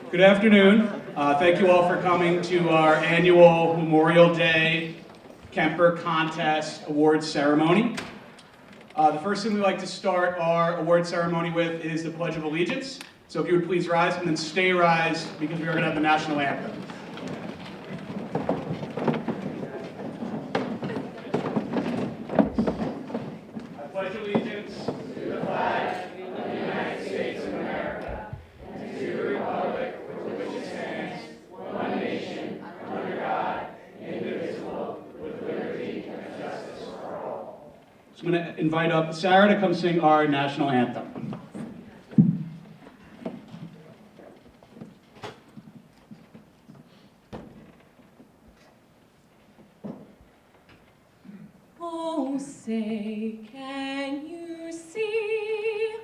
Good afternoon. Thank you all for coming to our annual Memorial Day Kemper Contest Awards Ceremony. The first thing we like to start our award ceremony with is the Pledge of Allegiance. So if you would please rise and then stay rise because we are going to have the national anthem. I pledge allegiance to the flag of the United States of America and to the republic for which it stands, one nation, under God, indivisible, with liberty and justice for all. So I'm going to invite up Sarah to come sing our national anthem. Oh, say, can you see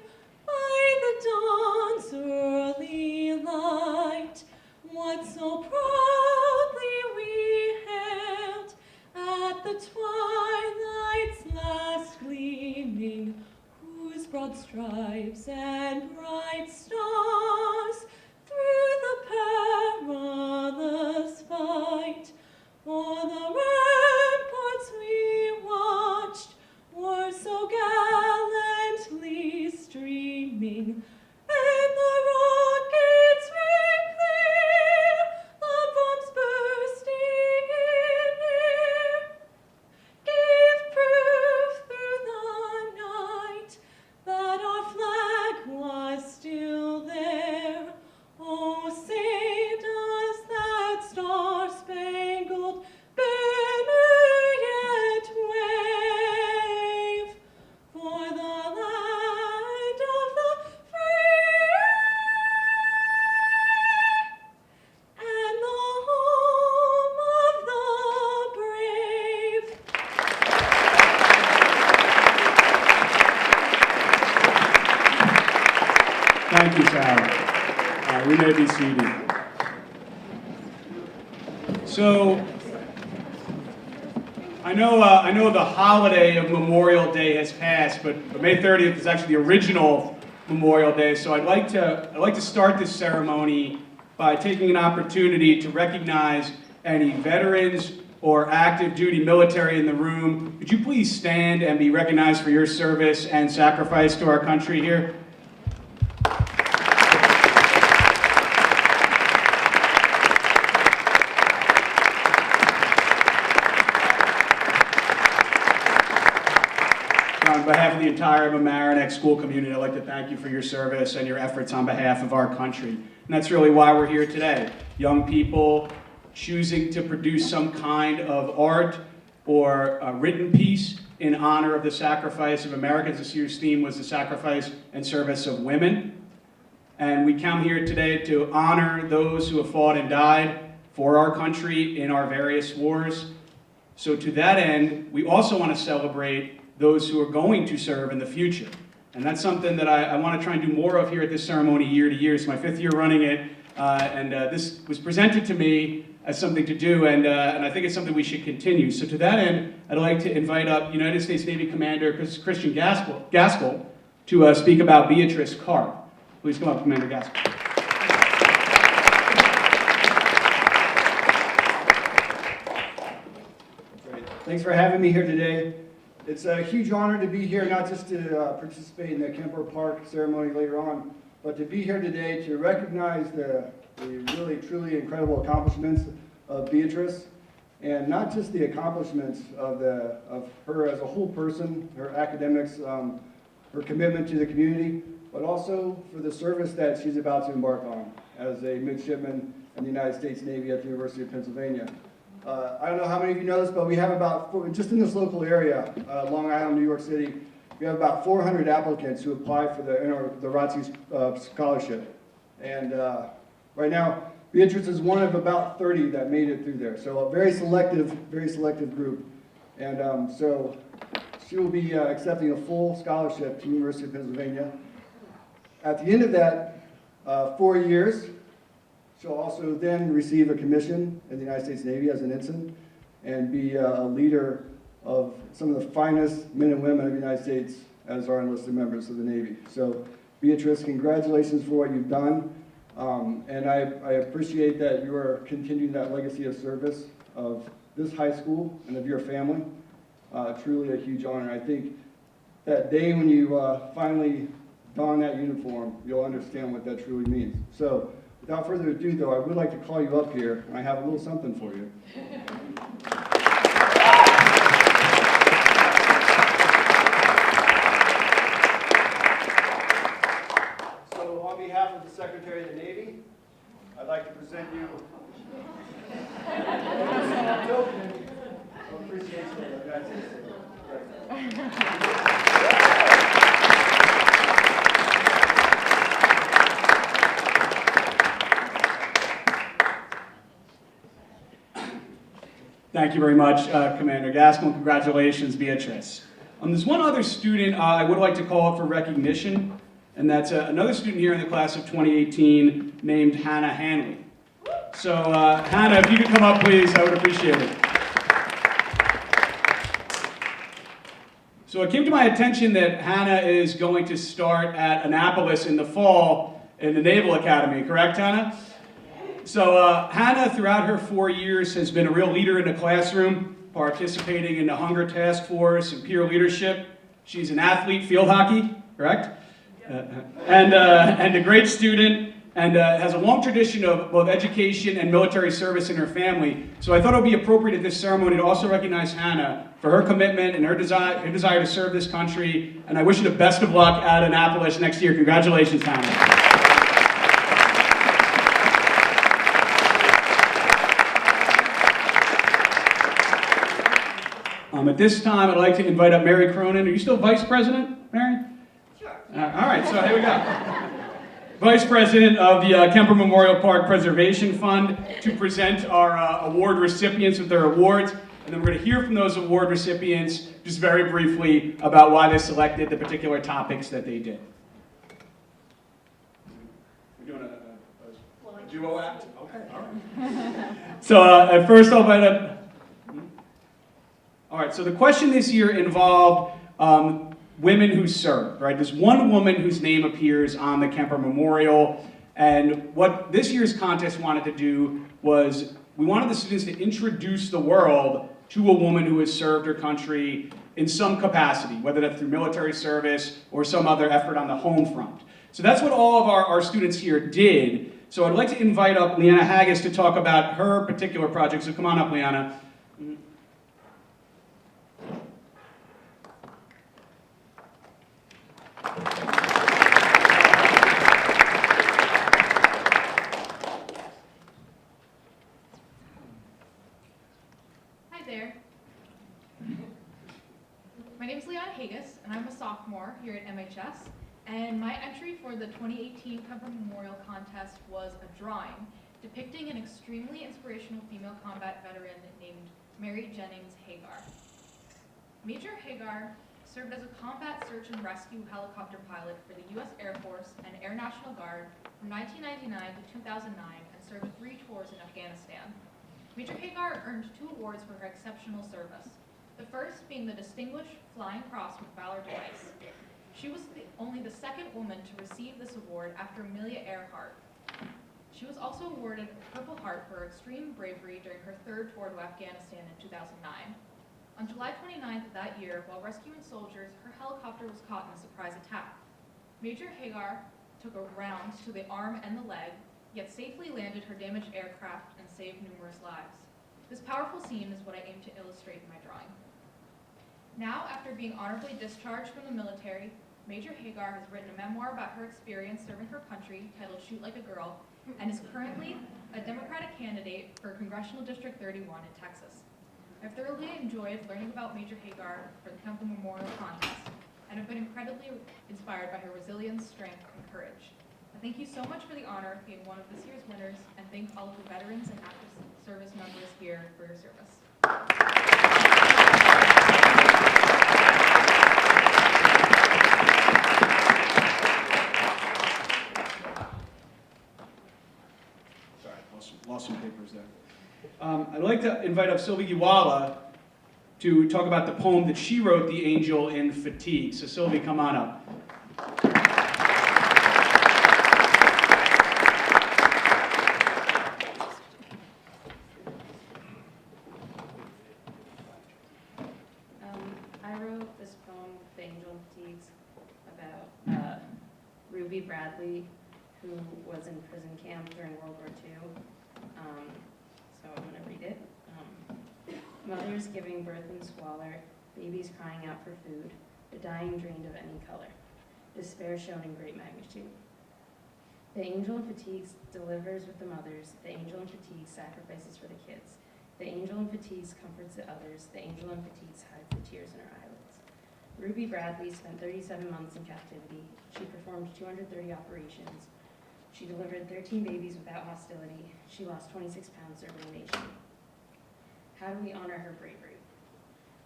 by the dawn's early light what so proudly we hailed at the twilight's last gleaming, whose broad stripes and bright stars through the perilous fight for the ramparts we watched were so gallantly streaming, and the rockets rang clear, the bombs bursting in air, gave proof through the night that our flag was still there. Oh, say does that star-spangled banner yet wave for the land of the free and the home of the brave. Thank you, Sarah. We may be seated. So, I know the holiday of Memorial Day has passed, but May 30th is actually the original Memorial Day. So I'd like to start this ceremony by taking an opportunity to recognize any veterans or active duty military in the room. Would you please stand and be recognized for your service and sacrifice to our country here? On behalf of the entire Mamaroneck school community, I'd like to thank you for your service and your efforts on behalf of our country. And that's really why we're here today. Young people choosing to produce some kind of art or a written piece in honor of the sacrifice of Americans. This year's theme was the sacrifice and service of women. And we come here today to honor those who have fought and died for our country in our various wars. So to that end, we also want to celebrate those who are going to serve in the future. And that's something that I want to try and do more of here at this ceremony year to year. It's my 5th year running it, and this was presented to me as something to do, and I think it's something we should continue. So to that end, I'd like to invite up United States Navy Commander Christian Gaskell to speak about Beatrice Carp. Please come up, Commander Gaskell. Great. Thanks for having me here today. It's a huge honor to be here, not just to participate in the Kemper Park ceremony later on, but to be here today to recognize the really, truly incredible accomplishments of Beatrice, and not just the accomplishments of her as a whole person, her academics, her commitment to the community, but also for the service that she's about to embark on as a midshipman in the United States Navy at the University of Pennsylvania. I don't know how many of you know this, but we have just in this local area, Long Island, New York City, we have about 400 applicants who apply for the ROTC scholarship. And right now, Beatrice is one of about 30 that made it through there. So a very selective group. And so she will be accepting a full scholarship to the University of Pennsylvania. At the end of that 4 years, she'll also then receive a commission in the United States Navy as an ensign and be a leader of some of the finest men and women of the United States as our enlisted members of the Navy. So Beatrice, congratulations for what you've done. And I appreciate that you are continuing that legacy of service of this high school and of your family. Truly a huge honor. I think that day when you finally don that uniform, you'll understand what that truly means. So without further ado, though, I would like to call you up here, and I have a little something for you. So on behalf of the Secretary of the Navy, I'd like to present you a token of appreciation for the United States. Thank you very much, Commander Gaskell. Congratulations, Beatrice. There's one other student I would like to call up for recognition, and that's another student here in the class of 2018 named Hannah Hanley. So, Hannah, if you could come up, please, I would appreciate it. So it came to my attention that Hannah is going to start at Annapolis in the fall in the Naval Academy, correct, Hannah? So Hannah, throughout her 4 years, has been a real leader in the classroom, participating in the Hunger Task Force and peer leadership. She's an athlete, field hockey, correct? And a great student, and has a long tradition of both education and military service in her family. So I thought it would be appropriate at this ceremony to also recognize Hannah for her commitment and her desire to serve this country. And I wish you the best of luck at Annapolis next year. Congratulations, Hannah. At this time, I'd like to invite up Mary Cronin. Are you still Vice President, Mary? Sure. All right, so here we go. Vice President of the Kemper Memorial Park Preservation Fund to present our award recipients with their awards. And then we're going to hear from those award recipients just very briefly about why they selected the particular topics that they did. We're doing a duo act? Okay, all right. So at first I'll invite up. All right, so the question this year involved women who served, right? There's one woman whose name appears on the Kemper Memorial, and what this year's contest wanted to do was we wanted the students to introduce the world to a woman who has served her country in some capacity, whether that's through military service or some other effort on the home front. So that's what all of our students here did. So I'd like to invite up Leanna Haggis to talk about her particular project. So come on up, Leanna. Hi there. My name is Leanna Haggis, and I'm a sophomore here at MHS. And my entry for the 2018 Kemper Memorial Contest was a drawing depicting an extremely inspirational female combat veteran named Mary Jennings Hagar. Major Hagar served as a combat search and rescue helicopter pilot for the U.S. Air Force and Air National Guard from 1999 to 2009 and served 3 tours in Afghanistan. Major Hagar earned 2 awards for her exceptional service, the first being the Distinguished Flying Cross with Valor device. She was only the 2nd woman to receive this award after Amelia Earhart. She was also awarded a Purple Heart for her extreme bravery during her 3rd tour to Afghanistan in 2009. On July 29th of that year, while rescuing soldiers, her helicopter was caught in a surprise attack. Major Hagar took a round to the arm and the leg, yet safely landed her damaged aircraft and saved numerous lives. This powerful scene is what I aim to illustrate in my drawing. Now, after being honorably discharged from the military, Major Hagar has written a memoir about her experience serving her country titled Shoot Like a Girl, and is currently a Democratic candidate for Congressional District 31 in Texas. I've thoroughly enjoyed learning about Major Hagar for the Kemper Memorial Contest, and have been incredibly inspired by her resilience, strength, and courage. Thank you so much for the honor of being one of this year's winners, and thank all of the veterans and active service members here for your service. Sorry, lost some papers there. I'd like to invite up Sylvie Giwala to talk about the poem that she wrote, The Angel in Fatigue. So Sylvie, come on up. I wrote this poem, The Angel in Fatigues, about Ruby Bradley, who was in prison camp during World War II. So I'm going to read it. Mothers giving birth in squalor, babies crying out for food, the dying drained of any color, despair shown in great magnitude. The angel in fatigues delivers with the mothers, the angel in fatigues sacrifices for the kids. The angel in fatigues comforts the others, the angel in fatigues hides the tears in her eyelids. Ruby Bradley spent 37 months in captivity. She performed 230 operations. She delivered 13 babies without hostility. She lost 26 pounds serving the nation. How do we honor her bravery?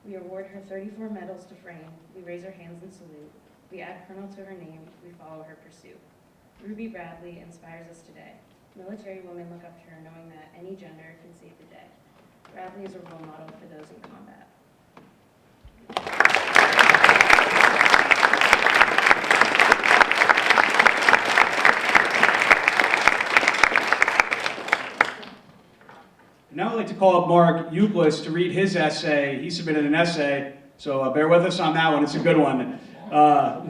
We award her 34 medals to frame. We raise our hands in salute. We add colonel to her name. We follow her pursuit. Ruby Bradley inspires us today. Military women look up to her knowing that any gender can save the day. Bradley is a role model for those in combat. Now I'd like to call up Mark Euclid to read his essay. He submitted an essay, so bear with us on that one. It's a good one. I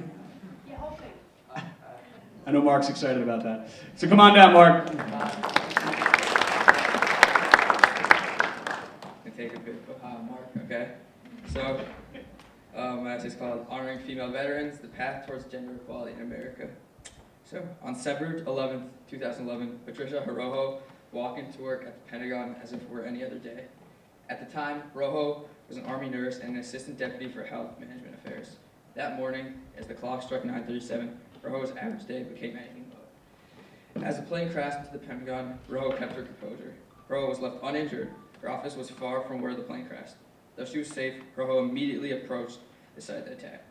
know Mark's excited about that. So come on down, Mark. Take a bit, Mark, okay? So, my essay is called Honoring Female Veterans, the Path Towards Gender Equality in America. So, on September 11th, 2011, Patricia Horoho walked into work at the Pentagon as if it were any other day. At the time, Rojo was an Army nurse and an assistant deputy for health management affairs. That morning, as the clock struck 9:37, Rojo's average day became anything but. As the plane crashed into the Pentagon, Rojo kept her composure. Rojo was left uninjured. Her office was far from where the plane crashed. Though she was safe, Rojo immediately approached the site of the attack.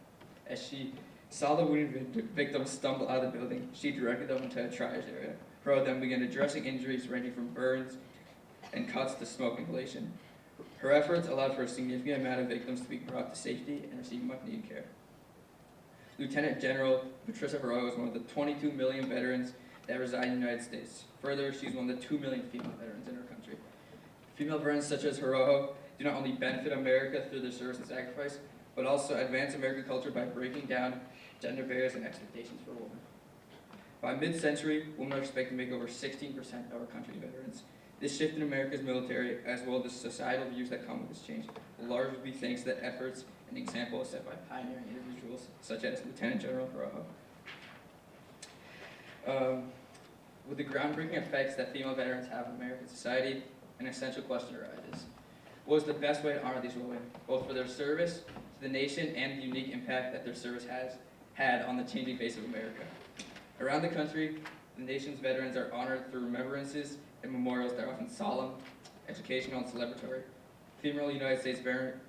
As she saw the wounded victims stumble out of the building, she directed them into a triage area. Perot then began addressing injuries ranging from burns and cuts to smoke inhalation. Her efforts allowed for a significant amount of victims to be brought to safety and receive much-needed care. Lieutenant General Patricia Perot is one of the 22 million veterans that reside in the United States. Further, she's one of the 2 million female veterans in her country. Female veterans such as Horoho do not only benefit America through their service and sacrifice, but also advance American culture by breaking down gender barriers and expectations for women. By mid-century, women are expected to make over 16% of our country's veterans. This shift in America's military, as well as the societal views that come with this change, will largely be thanks to the efforts and examples set by pioneering individuals such as Lieutenant General Horoho. With the groundbreaking effects that female veterans have on American society, an essential question arises. What is the best way to honor these women, both for their service to the nation and the unique impact that their service has had on the changing face of America? Around the country, the nation's veterans are honored through remembrances and memorials that are often solemn, educational, and celebratory. Female United States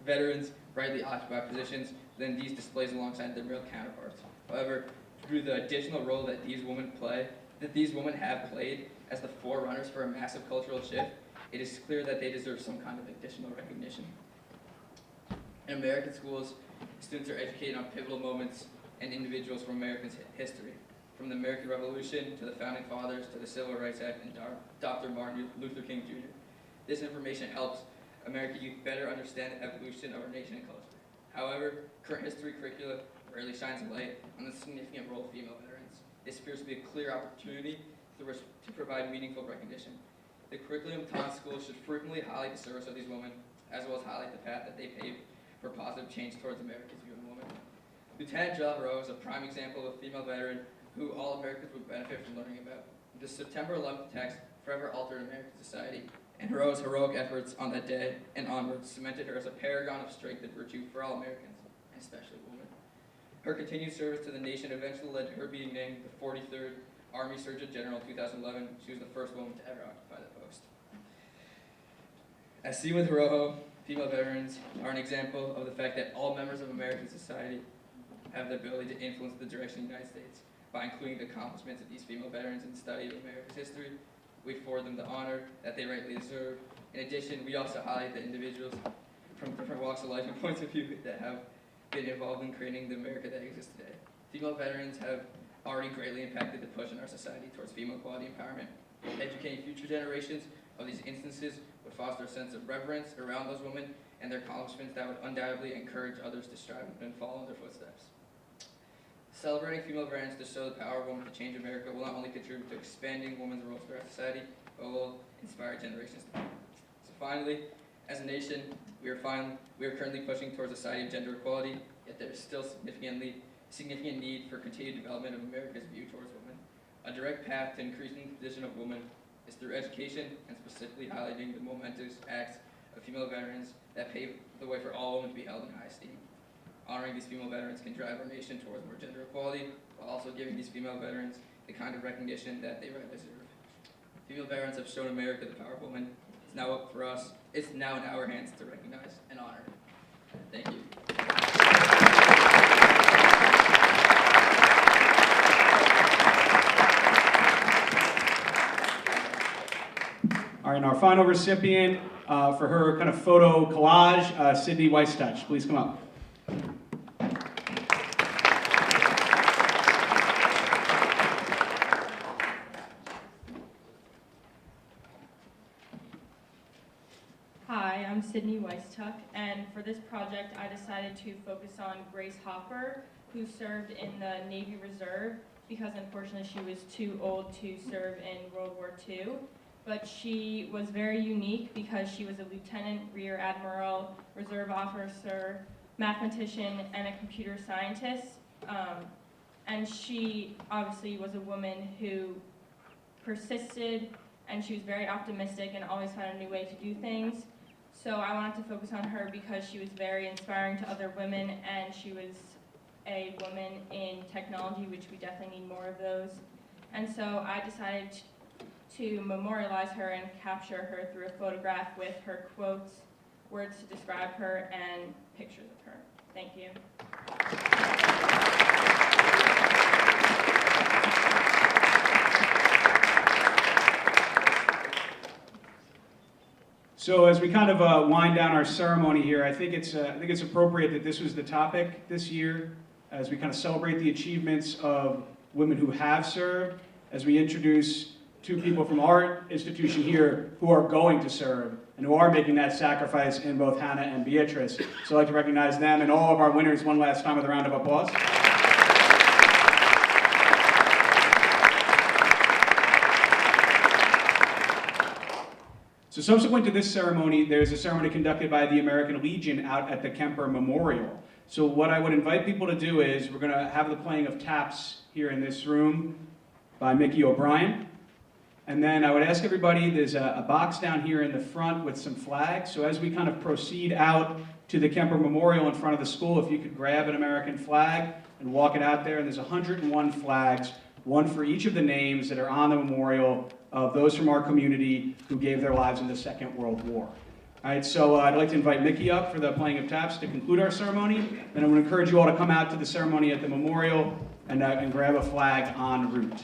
veterans brightly occupy positions within these displays alongside their male counterparts. However, through the additional role that these women have played as the forerunners for a massive cultural shift, it is clear that they deserve some kind of additional recognition. In American schools, students are educated on pivotal moments and individuals from American history, from the American Revolution to the Founding Fathers to the Civil Rights Act and Dr. Martin Luther King Jr. This information helps American youth better understand the evolution of our nation and culture. However, current history curricula rarely shines a light on the significant role of female veterans. This appears to be a clear opportunity to provide meaningful recognition. The curriculum taught in schools should frequently highlight the service of these women, as well as highlight the path that they paved for positive change towards America's view of women. Lieutenant General Perot is a prime example of a female veteran who all Americans would benefit from learning about. The September 11th attacks forever altered American society, and Perot's heroic efforts on that day and onwards cemented her as a paragon of strength and virtue for all Americans, and especially women. Her continued service to the nation eventually led to her being named the 43rd Army Surgeon General in 2011, she was the first woman to ever occupy that post. As seen with Rojo, female veterans are an example of the fact that all members of American society have the ability to influence the direction of the United States. By including the accomplishments of these female veterans in the study of America's history, we afford them the honor that they rightly deserve. In addition, we also highlight the individuals from different walks of life and points of view that have been involved in creating the America that exists today. Female veterans have already greatly impacted the push in our society towards female equality empowerment. Educating future generations of these instances would foster a sense of reverence around those women and their accomplishments that would undoubtedly encourage others to strive and follow in their footsteps. Celebrating female veterans to show the power of women to change America will not only contribute to expanding women's roles throughout society, but will inspire generations to come. So finally, as a nation, we are currently pushing towards a society of gender equality, yet there is still significant need for continued development of America's view towards women. A direct path to increasing the position of women is through education and specifically highlighting the momentous acts of female veterans that pave the way for all women to be held in high esteem. Honoring these female veterans can drive our nation towards more gender equality, while also giving these female veterans the kind of recognition that they rightly deserve. Female veterans have shown America the power of women. It's now up for us. It's now in our hands to recognize and honor. Thank you. All right, and our final recipient for her kind of photo collage, Sydney Weistouch. Please come up. Hi, I'm Sydney Weistouch, and for this project I decided to focus on Grace Hopper, who served in the Navy Reserve because unfortunately she was too old to serve in World War II. But she was very unique because she was a lieutenant, rear admiral, reserve officer, mathematician, and a computer scientist. And she obviously was a woman who persisted, and she was very optimistic and always found a new way to do things. So I wanted to focus on her because she was very inspiring to other women, and she was a woman in technology, which we definitely need more of those. And so I decided to memorialize her and capture her through a photograph with her quotes, words to describe her, and pictures of her. Thank you. So as we kind of wind down our ceremony here, I think it's appropriate that this was the topic this year, as we kind of celebrate the achievements of women who have served, as we introduce two people from our institution here who are going to serve and who are making that sacrifice in both Hannah and Beatrice. So I'd like to recognize them and all of our winners one last time with a round of applause. So subsequent to this ceremony, there's a ceremony conducted by the American Legion out at the Kemper Memorial. So what I would invite people to do is we're going to have the playing of taps here in this room by Mickey O'Brien. And then I would ask everybody, there's a box down here in the front with some flags. So as we kind of proceed out to the Kemper Memorial in front of the school, if you could grab an American flag and walk it out there. And there's 101 flags, one for each of the names that are on the memorial of those from our community who gave their lives in the Second World War. All right, so I'd like to invite Mickey up for the playing of taps to conclude our ceremony. And I would encourage you all to come out to the ceremony at the memorial and grab a flag en route.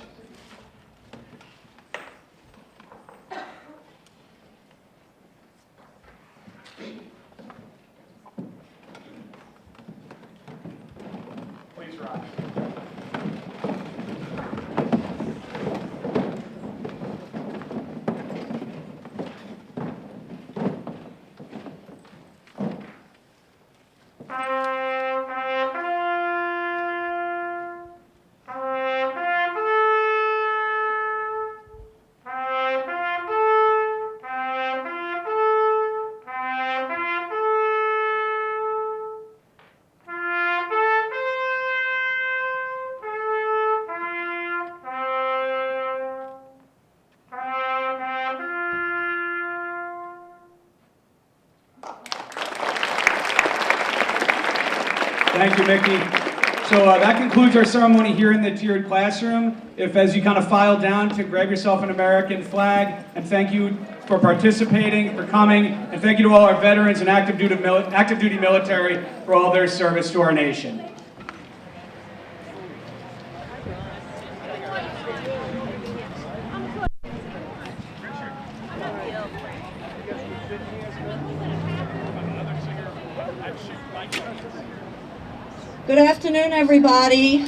Please rise. Thank you, Mickey. So that concludes our ceremony here in the tiered classroom. If as you kind of file down to grab yourself an American flag, and thank you for participating, for coming, and thank you to all our veterans and active duty military for all their service to our nation. Good afternoon, everybody.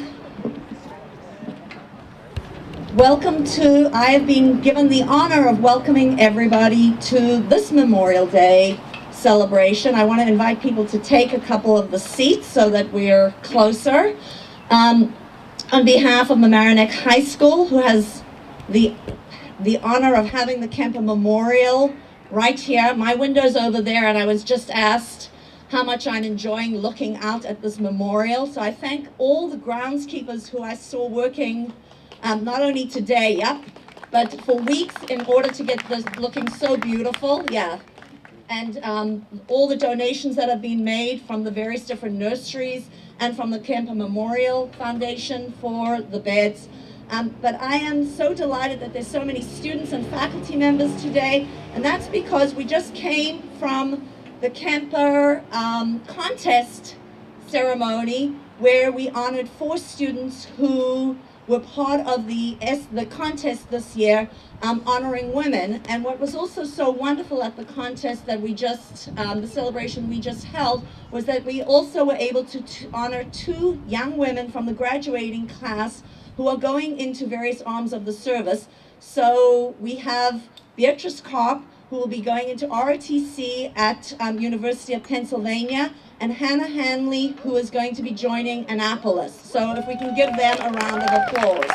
I have been given the honor of welcoming everybody to this Memorial Day celebration. I want to invite people to take a couple of the seats so that we're closer. On behalf of Mamaroneck High School, who has the honor of having the Kemper Memorial right here. My window's over there, and I was just asked how much I'm enjoying looking out at this memorial. So I thank all the groundskeepers who I saw working not only today, but for weeks in order to get this looking so beautiful, And all the donations that have been made from the various different nurseries and from the Kemper Memorial Foundation for the beds. But I am so delighted that there's so many students and faculty members today, and that's because we just came from the Kemper contest ceremony, where we honored 4 students who were part of the contest this year, honoring women. And what was also so wonderful at the contest that we just, the celebration we just held, was that we also were able to honor 2 young women from the graduating class who are going into various arms of the service. So we have Beatrice Karp, who will be going into ROTC at University of Pennsylvania, and Hannah Hanley, who is going to be joining Annapolis. So if we can give them a round of applause.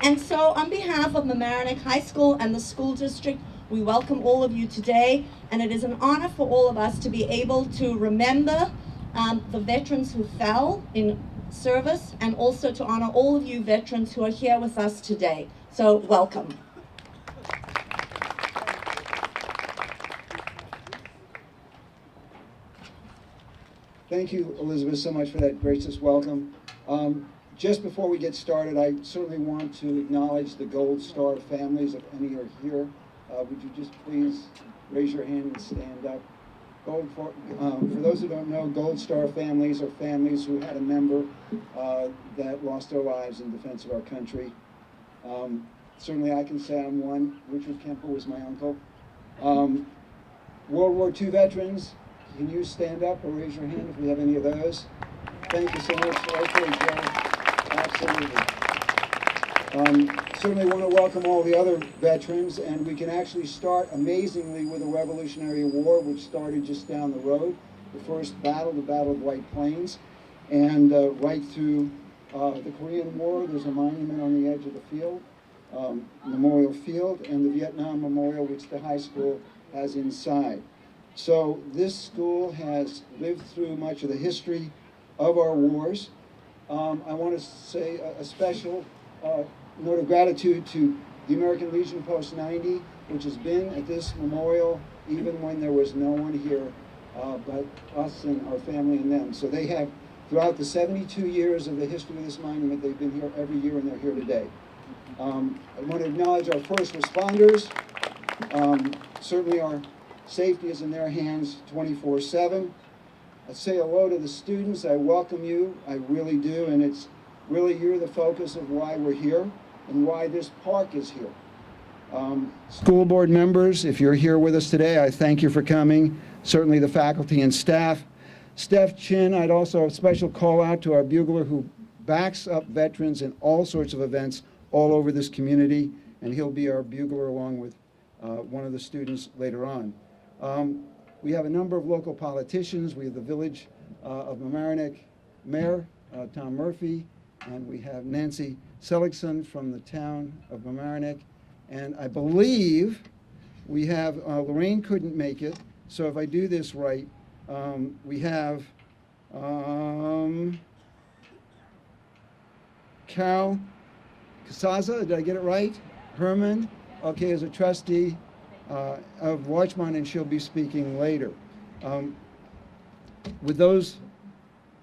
And so on behalf of Mamaroneck High School and the school district, we welcome all of you today, and it is an honor for all of us to be able to remember the veterans who fell in service, and also to honor all of you veterans who are here with us today. So welcome. Thank you, Elizabeth, so much for that gracious welcome. Just before we get started, I certainly want to acknowledge the Gold Star families, if any are here. Would you just please raise your hand and stand up? For those who don't know, Gold Star families are families who had a member that lost their lives in defense of our country. Certainly I can say I'm one. Richard Kemper was my uncle. World War II veterans, can you stand up or raise your hand if we have any of those? Thank you so much. Okay, Joe. Absolutely. Certainly want to welcome all the other veterans, and we can actually start amazingly with the Revolutionary War, which started just down the road. The first battle, the Battle of White Plains, and right through the Korean War, there's a monument on the edge of the field, Memorial Field, and the Vietnam Memorial, which the high school has inside. So this school has lived through much of the history of our wars. I want to say a special note of gratitude to the American Legion Post 90, which has been at this memorial even when there was no one here but us and our family and them. So they have, throughout the 72 years of the history of this monument, they've been here every year, and they're here today. I want to acknowledge our first responders. Certainly our safety is in their hands 24/7. I say hello to the students. I welcome you. I really do. And it's really, you're the focus of why we're here and why this park is here. School board members, if you're here with us today, I thank you for coming. Certainly the faculty and staff. Steph Chin, I'd also a special call out to our bugler who backs up veterans in all sorts of events all over this community, and he'll be our bugler along with one of the students later on. We have a number of local politicians. We have the Village of Mamaroneck Mayor, Tom Murphy, and we have Nancy Seligson from the town of Mamaroneck. And I believe we have, Lorraine couldn't make it, so if I do this right, we have Carol Casaza, did I get it right? Herman, okay, as a trustee of Watchmont, and she'll be speaking later. With those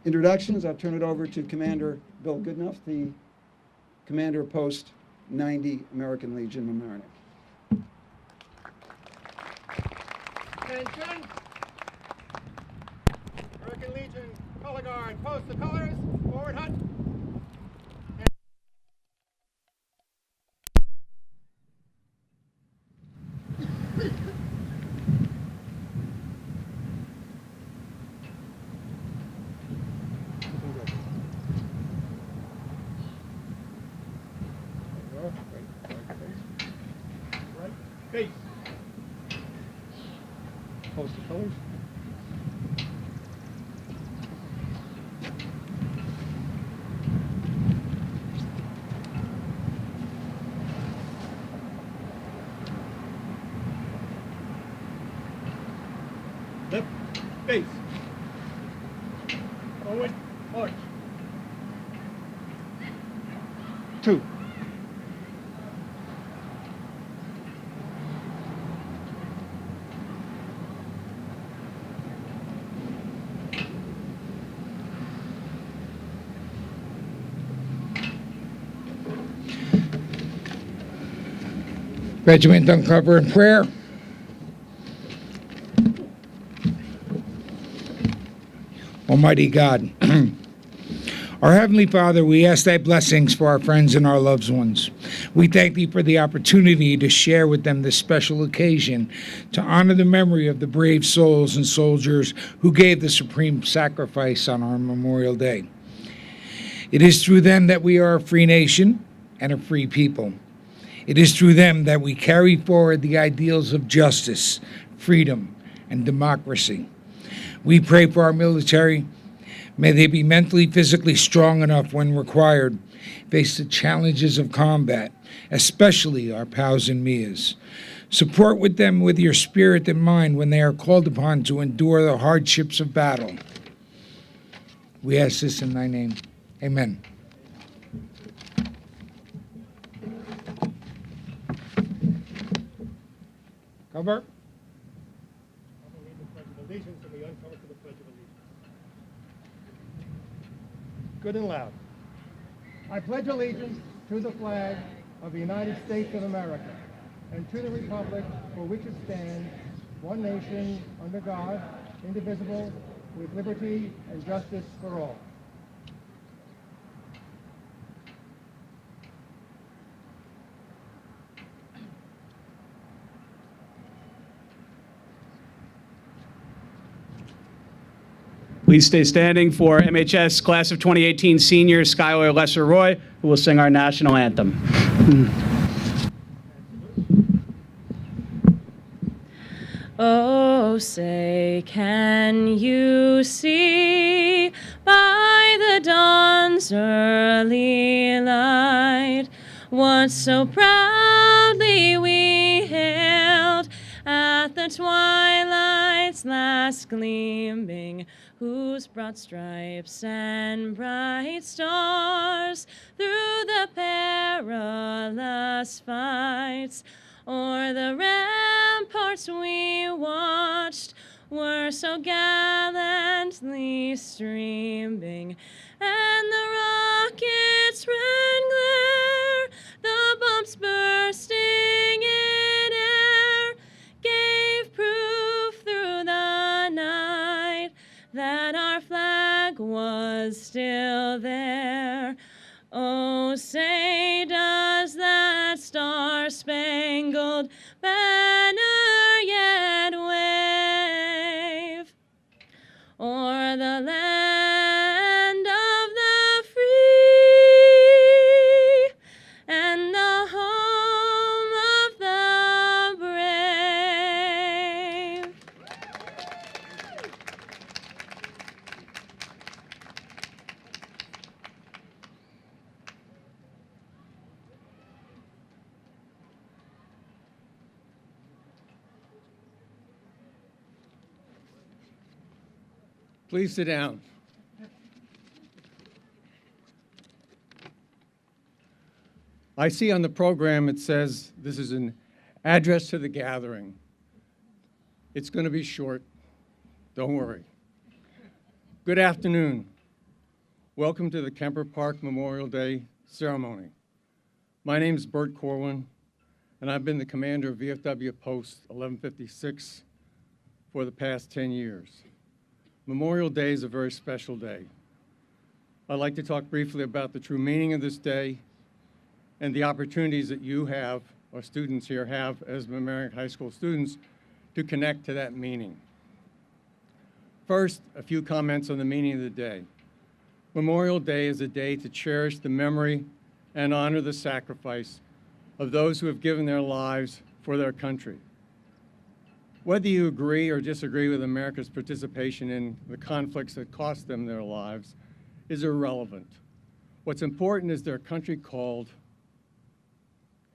introductions, I'll turn it over to Commander Bill Goodenough, the Commander of Post 90 American Legion Mamaroneck. Attention! American Legion, color guard, post the colors, forward hut. Right, face. Post the colors. Left, face. Forward, march. 2. Regiment uncover in prayer. Almighty God, our Heavenly Father, we ask thy blessings for our friends and our loved ones. We thank thee for the opportunity to share with them this special occasion to honor the memory of the brave souls and soldiers who gave the supreme sacrifice on our Memorial Day. It is through them that we are a free nation and a free people. It is through them that we carry forward the ideals of justice, freedom, and democracy. We pray for our military. May they be mentally, physically strong enough when required, face the challenges of combat, especially our POWs and MIAs. Support with them with your spirit and mind when they are called upon to endure the hardships of battle. We ask this in thy name. Amen. Cover. Allegiance, and we uncover for the Pledge of Allegiance. Good and loud. I pledge allegiance to the flag of the United States of America and to the republic for which it stands, one nation, under God, indivisible, with liberty and justice for all. Please stay standing for MHS Class of 2018 Senior Skylar Lesser Roy, who will sing our national anthem. Oh, say, can you see by the dawn's early light what so proudly we hailed at the twilight's last gleaming, whose broad stripes and bright stars through the perilous fights o'er the ramparts we watched were so gallantly streaming, and the rockets' red glare, the bombs bursting in air, gave proof through the night that our flag was still there. Oh, say, does that star-spangled banner yet wave o'er the land of the free and the home of the brave? Please sit down. I see on the program it says this is an address to the gathering. It's going to be short. Don't worry. Good afternoon. Welcome to the Kemper Park Memorial Day ceremony. My name is Burt Corwin, and I've been the commander of VFW Post 1156 for the past 10 years. Memorial Day is a very special day. I'd like to talk briefly about the true meaning of this day and the opportunities that you have, or students here have, as Mamaroneck High School students, to connect to that meaning. First, a few comments on the meaning of the day. Memorial Day is a day to cherish the memory and honor the sacrifice of those who have given their lives for their country. Whether you agree or disagree with America's participation in the conflicts that cost them their lives is irrelevant. What's important is their country called,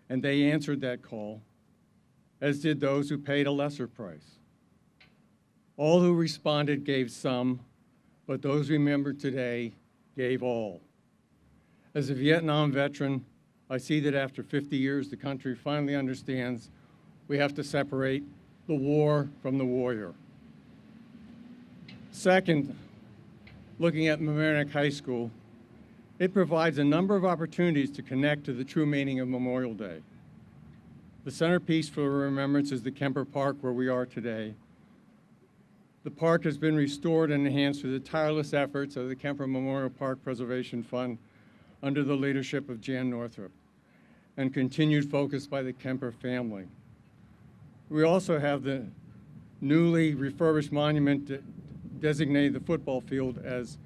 and they answered that call, as did those who paid a lesser price. All who responded gave some, but those remembered today gave all. As a Vietnam veteran, I see that after 50 years, the country finally understands we have to separate the war from the warrior. Second, looking at Mamaroneck High School, it provides a number of opportunities to connect to the true meaning of Memorial Day. The centerpiece for remembrance is the Kemper Park where we are today. The park has been restored and enhanced through the tireless efforts of the Kemper Memorial Park Preservation Fund under the leadership of Jan Northrup and continued focus by the Kemper family. We also have the newly refurbished monument that designated the football field as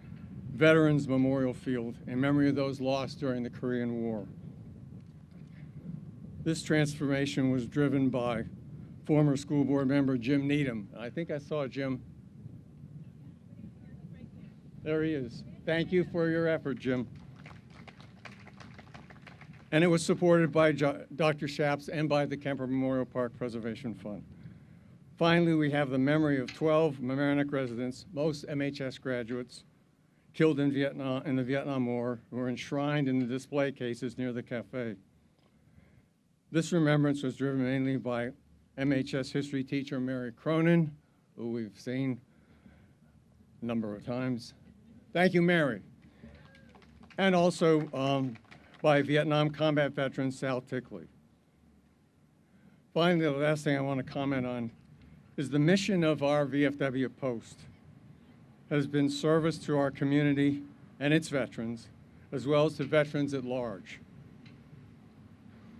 Veterans Memorial Field in memory of those lost during the Korean War. This transformation was driven by former school board member Jim Needham. I think I saw Jim. There he is. Thank you for your effort, Jim. And it was supported by Dr. Schaps and by the Kemper Memorial Park Preservation Fund. Finally, we have the memory of 12 Mamaroneck residents, most MHS graduates, killed in the Vietnam War, who are enshrined in the display cases near the cafe. This remembrance was driven mainly by MHS history teacher Mary Cronin, who we've seen a number of times. Thank you, Mary. And also by Vietnam combat veteran Sal Tickley. Finally, the last thing I want to comment on is the mission of our VFW Post has been service to our community and its veterans, as well as to veterans at large.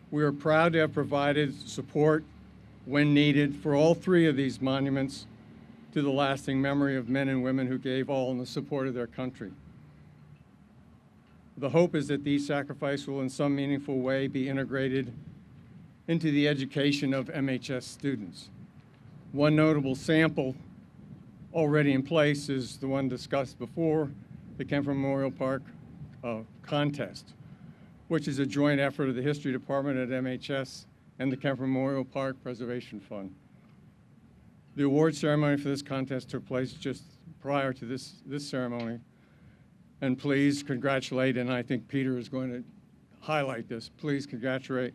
We are proud to have provided support when needed for all three of these monuments to the lasting memory of men and women who gave all in the support of their country. The hope is that these sacrifices will in some meaningful way be integrated into the education of MHS students. One notable sample already in place is the one discussed before, the Kemper Memorial Park contest, which is a joint effort of the History Department at MHS and the Kemper Memorial Park Preservation Fund. The award ceremony for this contest took place just prior to this ceremony. And please congratulate, and I think Peter is going to highlight this, please congratulate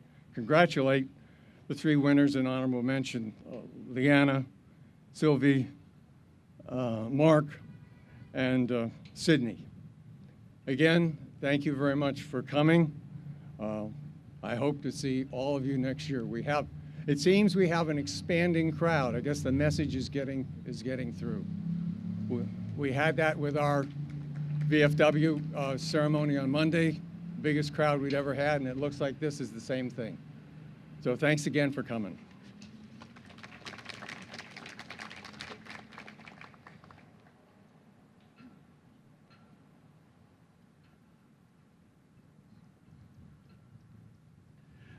the three winners in honorable mention, Leanna, Sylvie, Mark, and Sydney. Again, thank you very much for coming. I hope to see all of you next year. It seems we have an expanding crowd. I guess the message is getting through. We had that with our VFW ceremony on Monday, biggest crowd we'd ever had, and it looks like this is the same thing. So thanks again for coming.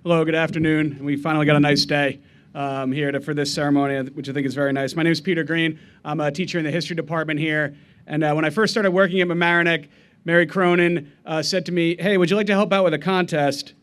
Hello, good afternoon. We finally got a nice day here for this ceremony, which I think is very nice. My name is Peter Green. I'm a teacher in the history department here. And when I first started working at Mamaroneck, Mary Cronin said to me, hey, would you like to help out with a contest?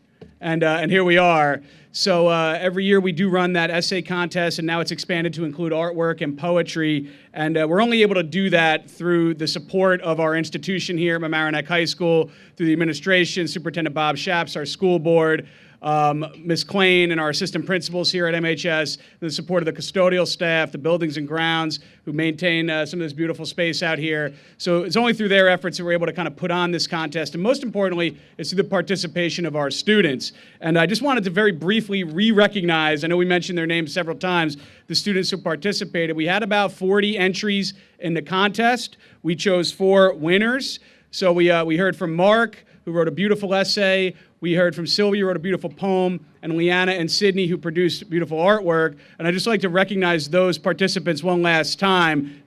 And here we are. So every year we do run that essay contest, and now it's expanded to include artwork and poetry. And we're only able to do that through the support of our institution here at Mamaroneck High School, through the administration, Superintendent Bob Schaps, our school board, Ms. Klain and our assistant principals here at MHS, the support of the custodial staff, the buildings and grounds who maintain some of this beautiful space out here. So it's only through their efforts that we're able to kind of put on this contest. And most importantly, it's through the participation of our students. And I just wanted to very briefly re-recognize, I know we mentioned their names several times, the students who participated. We had about 40 entries in the contest. We chose 4 winners. So we heard from Mark, who wrote a beautiful essay. We heard from Sylvia, who wrote a beautiful poem, and Leanna and Sydney, who produced beautiful artwork. And I'd just like to recognize those participants one last time.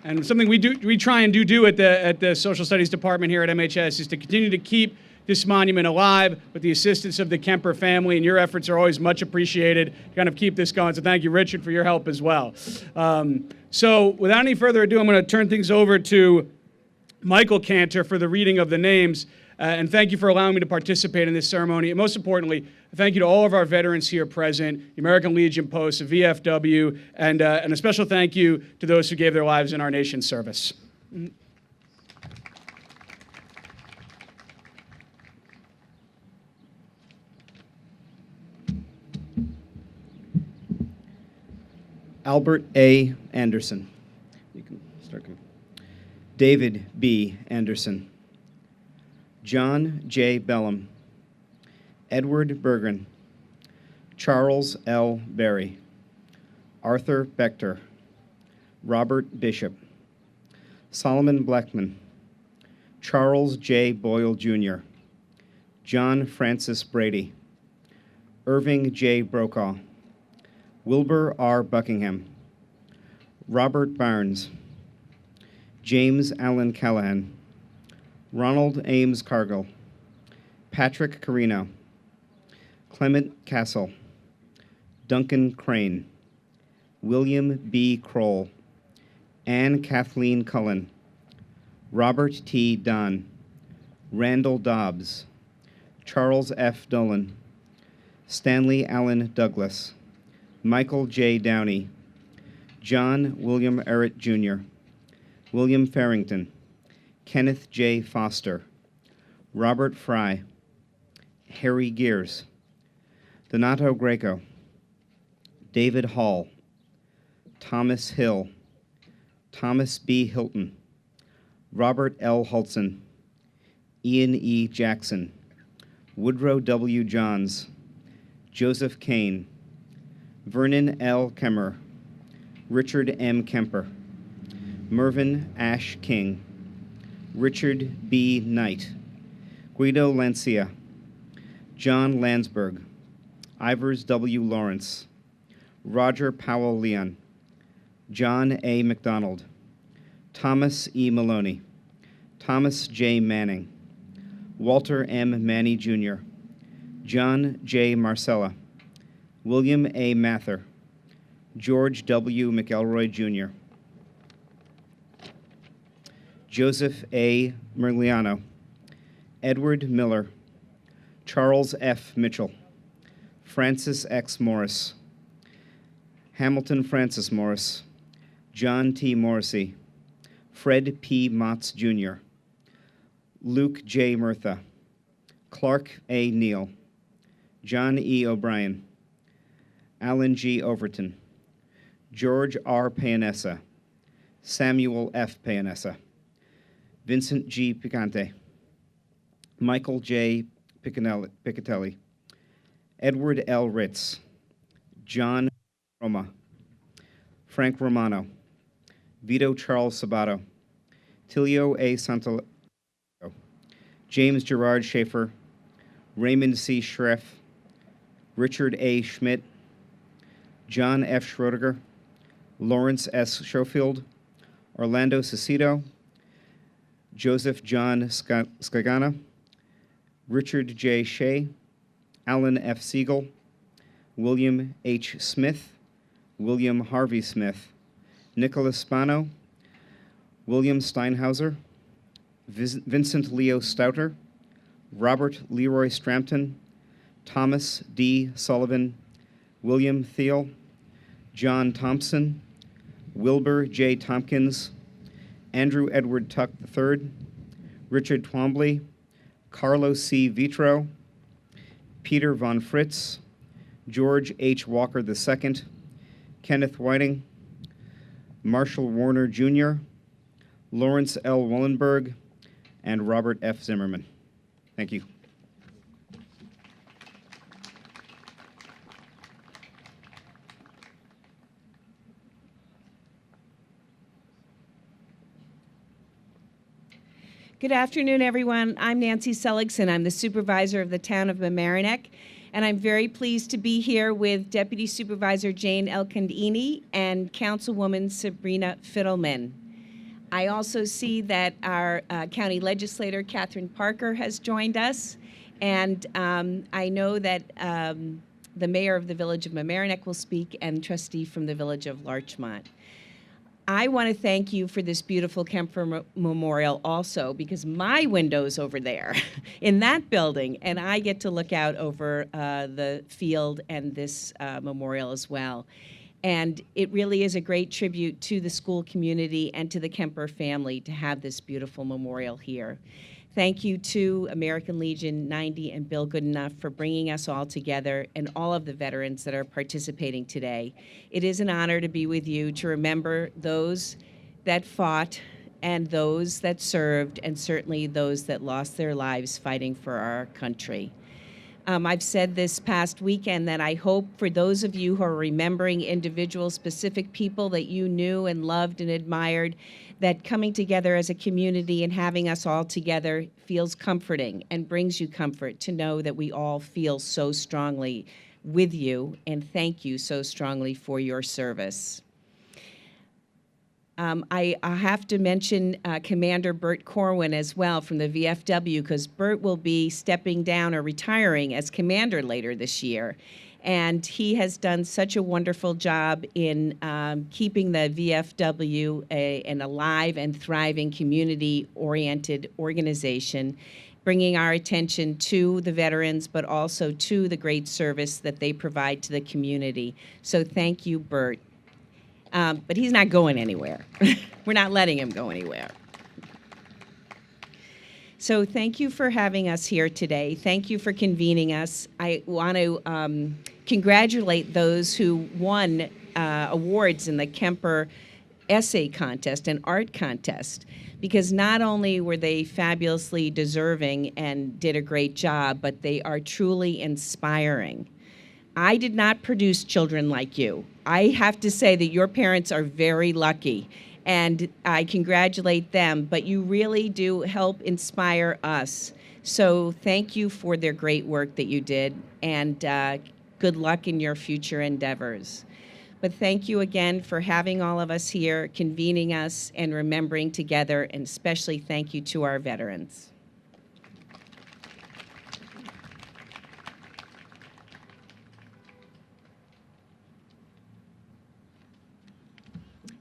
And something we try and do at the Social Studies Department here at MHS is to continue to keep this monument alive with the assistance of the Kemper family, and your efforts are always much appreciated to kind of keep this going. So thank you, Richard, for your help as well. So without any further ado, I'm going to turn things over to Michael Cantor for the reading of the names. And thank you for allowing me to participate in this ceremony. And most importantly, thank you to all of our veterans here present, the American Legion Post, the VFW, and a special thank you to those who gave their lives in our nation's service. Albert A. Anderson. You can start. David B. Anderson. John J. Bellum. Edward Bergen. Charles L. Berry. Arthur Bechter. Robert Bishop. Solomon Blackman. Charles J. Boyle, Jr. John Francis Brady. Irving J. Brokaw. Wilbur R. Buckingham. Robert Barnes. James Allen Callahan. Ronald Ames Cargill. Patrick Carino. Clement Castle. Duncan Crane. William B. Kroll. Anne Kathleen Cullen. Robert T. Don. Randall Dobbs. Charles F. Dolan. Stanley Allen Douglas. Michael J. Downey. John William Errett, Jr. William Farrington. Kenneth J. Foster. Robert Fry. Harry Gears. Donato Greco. David Hall. Thomas Hill. Thomas B. Hilton. Robert L. Hultzen. Ian E. Jackson. Woodrow W. Johns. Joseph Kane. Vernon L. Kemmer. Richard M. Kemper. Mervyn Ash King. Richard B. Knight. Guido Lancia. John Landsberg. Ivers W. Lawrence. Roger Powell Leon. John A. McDonald. Thomas E. Maloney. Thomas J. Manning. Walter M. Manny, Jr. John J. Marcella. William A. Mather. George W. McElroy, Jr. Joseph A. Merliano. Edward Miller. Charles F. Mitchell. Francis X. Morris. Hamilton Francis Morris. John T. Morrissey. Fred P. Motts, Jr. Luke J. Murtha. Clark A. Neal. John E. O'Brien. Alan G. Overton. George R. Payanessa. Samuel F. Payanessa. Vincent G. Picante. Michael J. Picatelli. Edward L. Ritz. John Roma. Frank Romano. Vito Charles Sabato. Tilio A. Santalo. James Gerard Schaefer. Raymond C. Schreff. Richard A. Schmidt. John F. Schroediger. Lawrence S. Schofield. Orlando Cicito. Joseph John Skagana. Richard J. Shea. Alan F. Siegel. William H. Smith. William Harvey Smith. Nicholas Spano. William Steinhauser. Vincent Leo Stouter. Robert Leroy Strampton. Thomas D. Sullivan. William Thiel. John Thompson. Wilbur J. Tompkins. Andrew Edward Tuck III. Richard Twombly, Carlos C. Vitro, Peter von Fritz, George H. Walker II, Kenneth Whiting, Marshall Warner Jr., Lawrence L. Wallenberg, and Robert F. Zimmerman. Thank you. Good afternoon, everyone. I'm Nancy Seligson. I'm the supervisor of the town of Mamaroneck, and I'm very pleased to be here with Deputy Supervisor Jane Elkandini and Councilwoman Sabrina Fiddleman. I also see that our county legislator, Catherine Parker, has joined us, and I know that the mayor of the village of Mamaroneck will speak and trustee from the village of Larchmont. I want to thank you for this beautiful Kemper Memorial also, because my window's over there in that building, and I get to look out over the field and this memorial as well. And it really is a great tribute to the school community and to the Kemper family to have this beautiful memorial here. Thank you to American Legion 90 and Bill Goodenough for bringing us all together, and all of the veterans that are participating today. It is an honor to be with you, to remember those that fought and those that served, and certainly those that lost their lives fighting for our country. I've said this past weekend that I hope for those of you who are remembering individual specific people that you knew and loved and admired, that coming together as a community and having us all together feels comforting and brings you comfort to know that we all feel so strongly with you, and thank you so strongly for your service. I have to mention Commander Burt Corwin as well from the VFW, because Burt will be stepping down or retiring as commander later this year. And he has done such a wonderful job in keeping the VFW an alive and thriving community-oriented organization, bringing our attention to the veterans, but also to the great service that they provide to the community. So thank you, Burt. But he's not going anywhere. We're not letting him go anywhere. So thank you for having us here today. Thank you for convening us. I want to congratulate those who won awards in the Kemper essay contest and art contest, because not only were they fabulously deserving and did a great job, but they are truly inspiring. I did not produce children like you. I have to say that your parents are very lucky, and I congratulate them, but you really do help inspire us. So thank you for their great work that you did, and good luck in your future endeavors. But thank you again for having all of us here, convening us, and remembering together, and especially thank you to our veterans.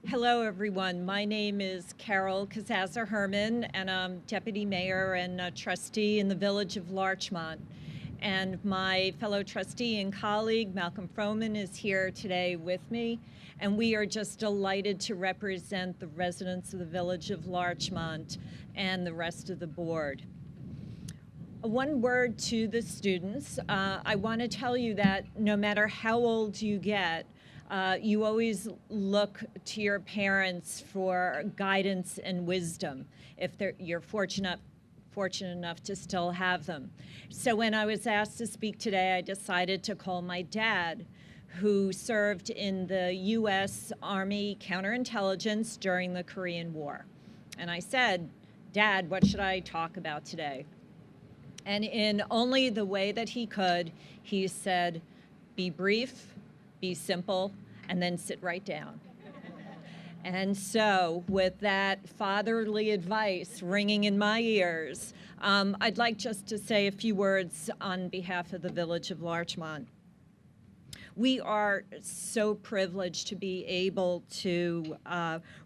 Hello, everyone. My name is Carol Kazaza-Herman, and I'm Deputy Mayor and Trustee in the Village of Larchmont. And my fellow trustee and colleague, Malcolm Froman, is here today with me, and we are just delighted to represent the residents of the Village of Larchmont and the rest of the board. One word to the students. I want to tell you that no matter how old you get, you always look to your parents for guidance and wisdom if you're fortunate enough to still have them. So when I was asked to speak today, I decided to call my dad, who served in the U.S. Army counterintelligence during the Korean War. And I said, "Dad, what should I talk about today?" And in only the way that he could, he said, "Be brief, be simple, and then sit right down." And so with that fatherly advice ringing in my ears, I'd like just to say a few words on behalf of the Village of Larchmont. We are so privileged to be able to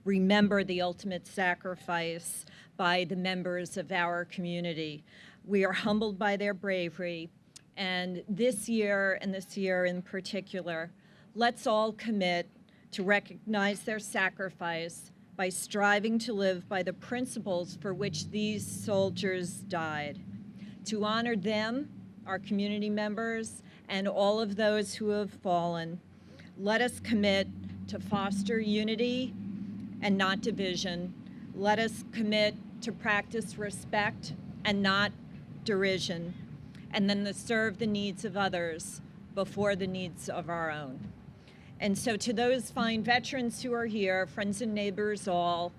remember the ultimate sacrifice by the members of our community. We are humbled by their bravery, and this year in particular, let's all commit to recognize their sacrifice, by striving to live by the principles for which these soldiers died. To honor them, our community members, and all of those who have fallen, let us commit to foster unity and not division. Let us commit to practice respect and not derision, and then to serve the needs of others before the needs of our own. And so to those fine veterans who are here, friends and neighbors all,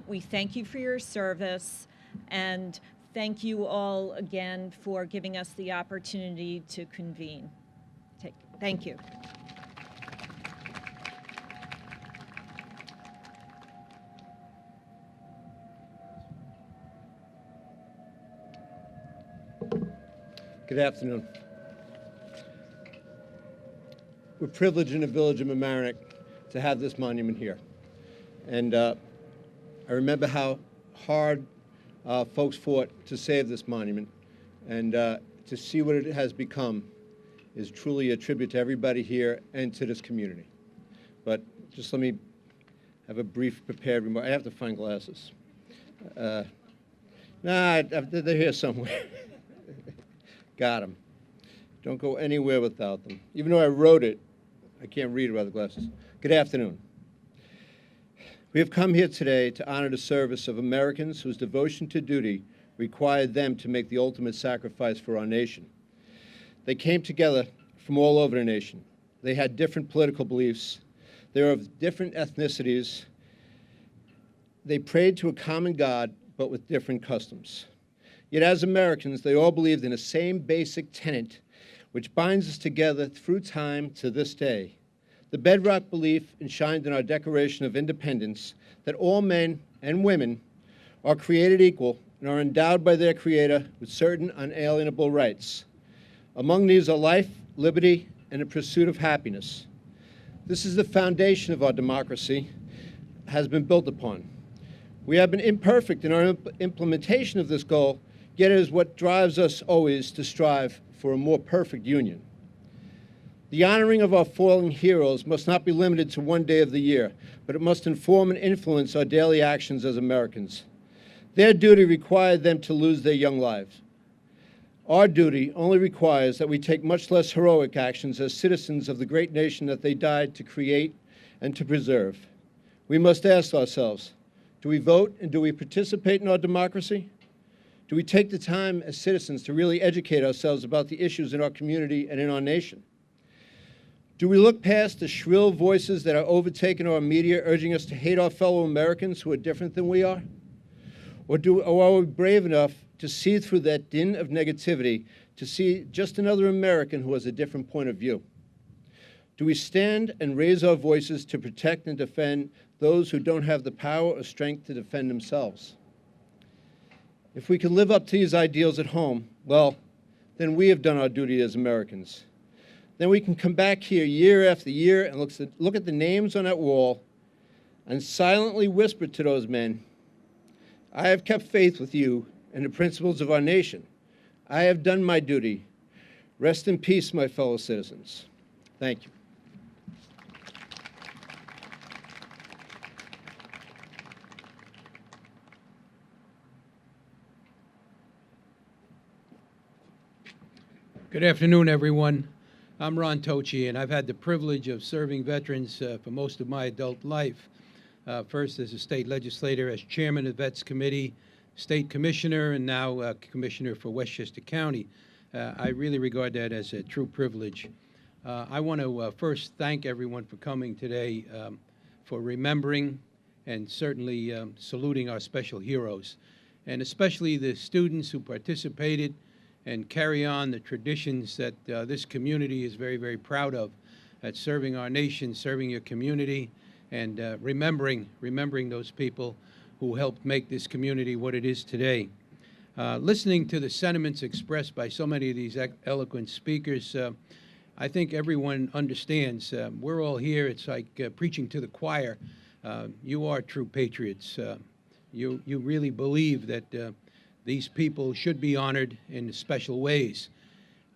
we thank you for your service, and thank you all again for giving us the opportunity to convene. Thank you. Good afternoon. We're privileged in the village of Mamaroneck to have this monument here. And I remember how hard folks fought to save this monument. And to see what it has become is truly a tribute to everybody here and to this community. But just let me have a brief prepared remark. I have to find glasses. Nah, they're here somewhere. Got them. Don't go anywhere without them. Even though I wrote it, I can't read without the glasses. Good afternoon. We have come here today to honor the service of Americans whose devotion to duty required them to make the ultimate sacrifice for our nation. They came together from all over the nation. They had different political beliefs. They were of different ethnicities. They prayed to a common God, but with different customs. Yet as Americans, they all believed in the same basic tenet which binds us together through time to this day. The bedrock belief enshrined in our Declaration of Independence that all men and women are created equal and are endowed by their Creator with certain unalienable rights. Among these are life, liberty, and the pursuit of happiness. This is the foundation of our democracy, has been built upon. We have been imperfect in our implementation of this goal, yet it is what drives us always to strive for a more perfect union. The honoring of our fallen heroes must not be limited to one day of the year, but it must inform and influence our daily actions as Americans. Their duty required them to lose their young lives. Our duty only requires that we take much less heroic actions as citizens of the great nation that they died to create and to preserve. We must ask ourselves, do we vote and do we participate in our democracy? Do we take the time as citizens to really educate ourselves about the issues in our community and in our nation? Do we look past the shrill voices that are overtaking our media, urging us to hate our fellow Americans who are different than we are? Or are we brave enough to see through that din of negativity, to see just another American who has a different point of view? Do we stand and raise our voices to protect and defend those who don't have the power or strength to defend themselves? If we can live up to these ideals at home, well, then we have done our duty as Americans. Then we can come back here year after year and look at the names on that wall and silently whisper to those men, I have kept faith with you and the principles of our nation. I have done my duty. Rest in peace, my fellow citizens. Thank you. Good afternoon, everyone. I'm Ron Tochi, and I've had the privilege of serving veterans for most of my adult life. First as a state legislator, as chairman of the Vets Committee, state commissioner, and now commissioner for Westchester County. I really regard that as a true privilege. I want to first thank everyone for coming today, for remembering and certainly saluting our special heroes, and especially the students who participated and carry on the traditions that this community is very, very proud of, at serving our nation, serving your community, and remembering those people who helped make this community what it is today. Listening to the sentiments expressed by so many of these eloquent speakers, I think everyone understands. We're all here. It's like preaching to the choir. You are true patriots. You really believe that these people should be honored in special ways.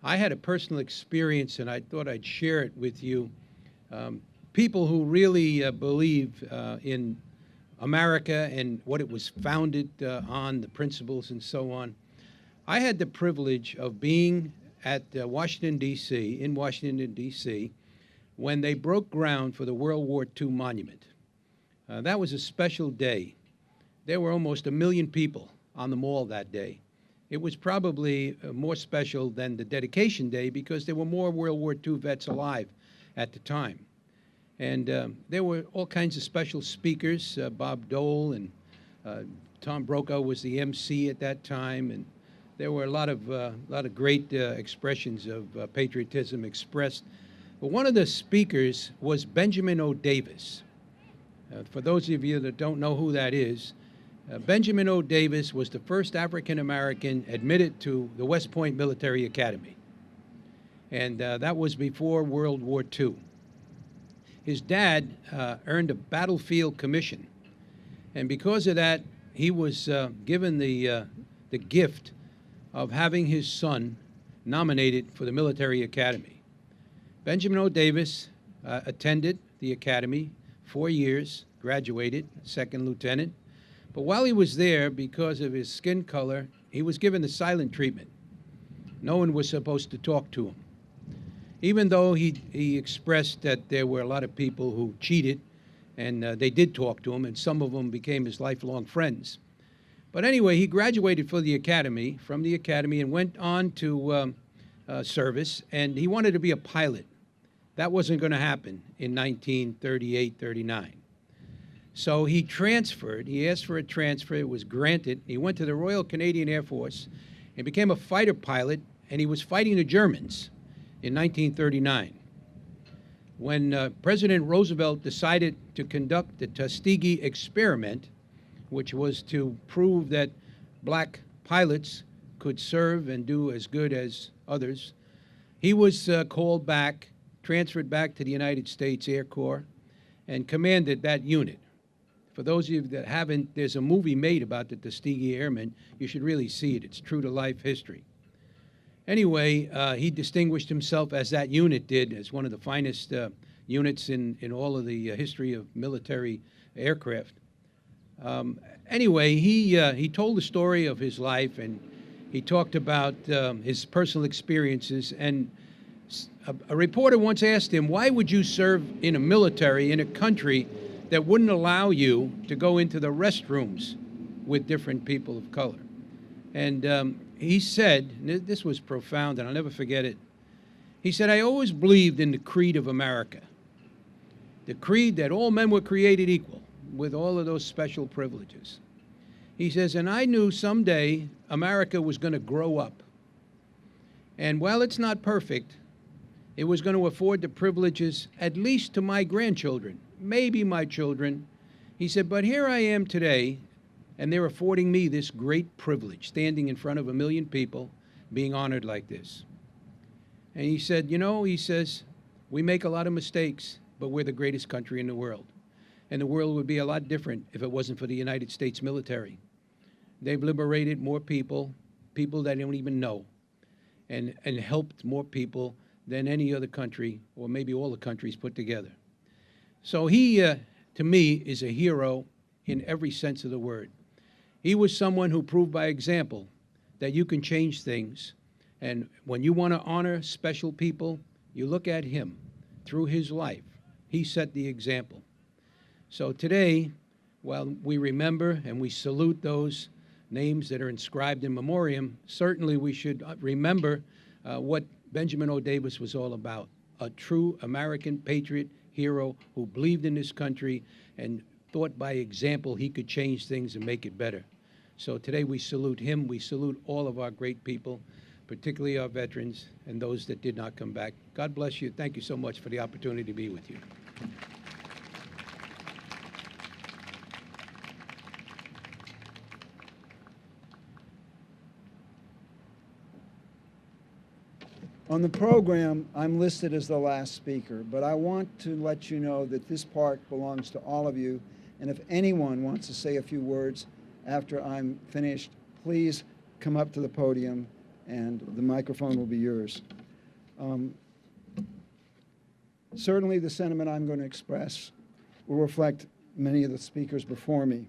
I had a personal experience, and I thought I'd share it with you. People who really believe in America and what it was founded on, the principles and so on. I had the privilege of being at Washington, D.C., in Washington, D.C., when they broke ground for the World War II monument. That was a special day. There were almost 1 million people on the mall that day. It was probably more special than the dedication day because there were more World War II vets alive at the time. And there were all kinds of special speakers. Bob Dole and Tom Brokaw was the MC at that time, and there were a lot of great expressions of patriotism expressed. But one of the speakers was Benjamin O. Davis. For those of you that don't know who that is, Benjamin O. Davis was the first African-American admitted to the West Point Military Academy. And that was before World War II. His dad earned a battlefield commission. And because of that, he was given the gift of having his son nominated for the military academy. Benjamin O. Davis attended the academy 4 years, graduated, second lieutenant. But while he was there, because of his skin color, he was given the silent treatment. No one was supposed to talk to him. Even though he expressed that there were a lot of people who cheated, and they did talk to him, and some of them became his lifelong friends. But anyway, he graduated from the academy, and went on to service, and he wanted to be a pilot. That wasn't going to happen in 1938-39. So he transferred. He asked for a transfer. It was granted. He went to the Royal Canadian Air Force and became a fighter pilot, and he was fighting the Germans in 1939. When President Roosevelt decided to conduct the Tuskegee experiment, which was to prove that black pilots could serve and do as good as others, he was called back, transferred back to the United States Air Corps, and commanded that unit. For those of you that haven't, there's a movie made about the Tuskegee Airmen. You should really see it. It's true-to-life history. Anyway, he distinguished himself, as that unit did, as one of the finest units in all of the history of military aircraft. Anyway, he told the story of his life, and he talked about his personal experiences. And a reporter once asked him, why would you serve in a military in a country that wouldn't allow you to go into the restrooms with different people of color? And he said, and this was profound, and I'll never forget it. He said, I always believed in the creed of America, the creed that all men were created equal, with all of those special privileges. He says, and I knew someday America was going to grow up. And while it's not perfect, it was going to afford the privileges, at least to my grandchildren, maybe my children. He said, but here I am today, and they're affording me this great privilege, standing in front of 1 million people, being honored like this. And he said, you know, he says, we make a lot of mistakes, but we're the greatest country in the world. And the world would be a lot different if it wasn't for the United States military. They've liberated more people, people that don't even know, and helped more people than any other country, or maybe all the countries put together. So he, to me, is a hero in every sense of the word. He was someone who proved by example that you can change things. And when you want to honor special people, you look at him. Through his life, he set the example. So today, while we remember and we salute those names that are inscribed in memoriam, certainly we should remember what Benjamin O. Davis was all about, a true American patriot hero who believed in this country and thought by example he could change things and make it better. So today we salute him. We salute all of our great people, particularly our veterans and those that did not come back. God bless you. Thank you so much for the opportunity to be with you. On the program, I'm listed as the last speaker, but I want to let you know that this park belongs to all of you, and if anyone wants to say a few words after I'm finished, please come up to the podium and the microphone will be yours. Certainly the sentiment I'm going to express will reflect many of the speakers before me.